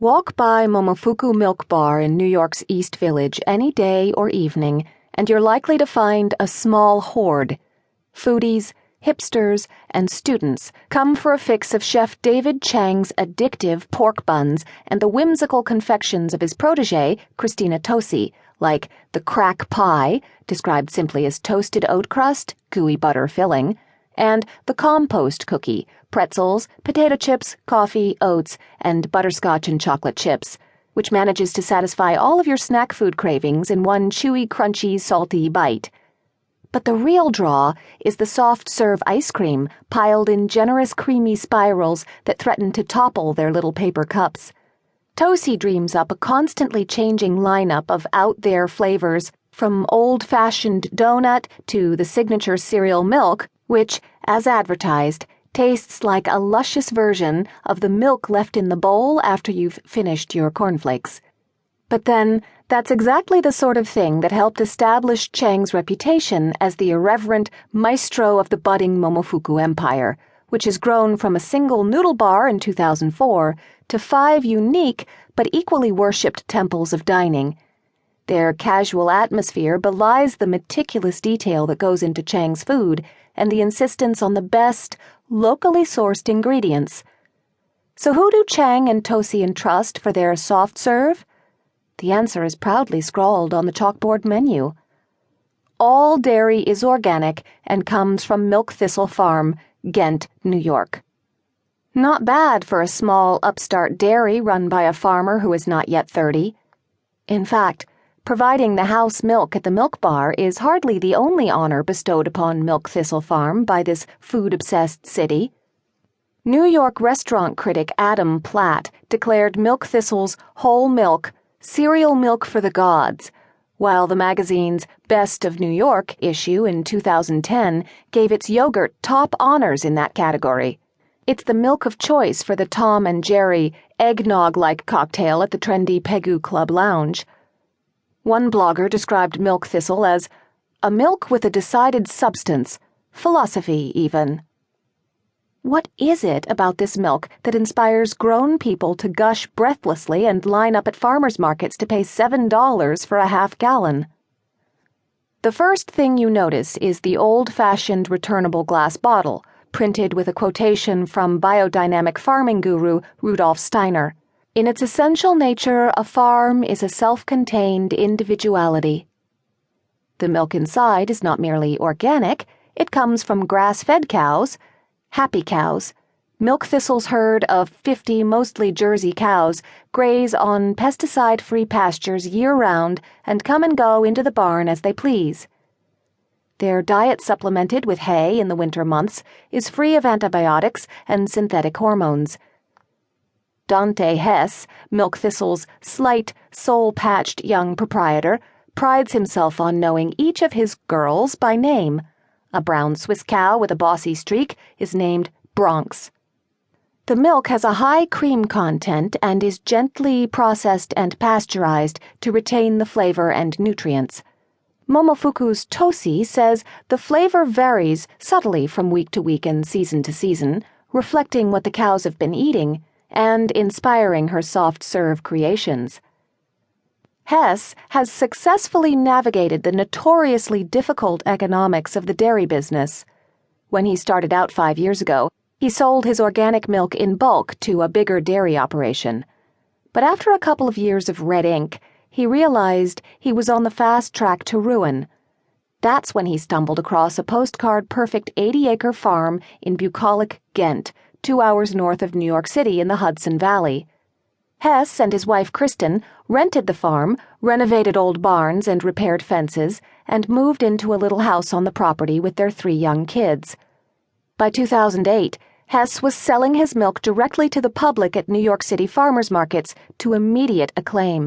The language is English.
Walk by Momofuku Milk Bar in New York's East Village any day or evening, and you're likely to find a small horde. Foodies, hipsters, and students come for a fix of Chef David Chang's addictive pork buns and the whimsical confections of his protege, Christina Tosi, like the crack pie, described simply as toasted oat crust, gooey butter filling, and the compost cookie, pretzels, potato chips, coffee, oats, and butterscotch and chocolate chips, which manages to satisfy all of your snack food cravings in one chewy, crunchy, salty bite. But the real draw is the soft-serve ice cream piled in generous creamy spirals that threaten to topple their little paper cups. Tosi dreams up a constantly changing lineup of out-there flavors, from old-fashioned donut to the signature cereal milk, which, as advertised, tastes like a luscious version of the milk left in the bowl after you've finished your cornflakes. But then, that's exactly the sort of thing that helped establish Chang's reputation as the irreverent maestro of the budding Momofuku empire, which has grown from a single noodle bar in 2004 to 5 unique but equally worshipped temples of dining. Their casual atmosphere belies the meticulous detail that goes into Chang's food and the insistence on the best, locally sourced ingredients. So who do Chang and Tosi entrust for their soft serve? The answer is proudly scrawled on the chalkboard menu. All dairy is organic and comes from Milk Thistle Farm, Ghent, New York. Not bad for a small upstart dairy run by a farmer who is not yet 30. In fact, providing the house milk at the milk bar is hardly the only honor bestowed upon Milk Thistle Farm by this food-obsessed city. New York restaurant critic Adam Platt declared Milk Thistle's whole milk cereal milk for the gods, while the magazine's Best of New York issue in 2010 gave its yogurt top honors in that category. It's the milk of choice for the Tom and Jerry eggnog-like cocktail at the trendy Pegu Club Lounge. One blogger described Milk Thistle as a milk with a decided substance, philosophy even. What is it about this milk that inspires grown people to gush breathlessly and line up at farmers' markets to pay $7 for a half-gallon? The first thing you notice is the old-fashioned returnable glass bottle, printed with a quotation from biodynamic farming guru Rudolf Steiner. In its essential nature, a farm is a self-contained individuality. The milk inside is not merely organic, it comes from grass-fed cows, happy cows. Milk Thistle's herd of 50 mostly Jersey cows graze on pesticide-free pastures year-round and come and go into the barn as they please. Their diet, supplemented with hay in the winter months, is free of antibiotics and synthetic hormones. Dante Hess, Milk Thistle's slight, soul-patched young proprietor, prides himself on knowing each of his girls by name. A brown Swiss cow with a bossy streak is named Bronx. The milk has a high cream content and is gently processed and pasteurized to retain the flavor and nutrients. Momofuku's Tosi says the flavor varies subtly from week to week and season to season, reflecting what the cows have been eating and inspiring her soft-serve creations. Hess has successfully navigated the notoriously difficult economics of the dairy business. When he started out 5 years ago, he sold his organic milk in bulk to a bigger dairy operation. But after a couple of years of red ink, he realized he was on the fast track to ruin. That's when he stumbled across a postcard-perfect 80-acre farm in bucolic Ghent, 2 hours north of New York City in the Hudson Valley. Hess and his wife Kristen rented the farm, renovated old barns and repaired fences, and moved into a little house on the property with their 3 young kids. By 2008, Hess was selling his milk directly to the public at New York City farmers markets to immediate acclaim.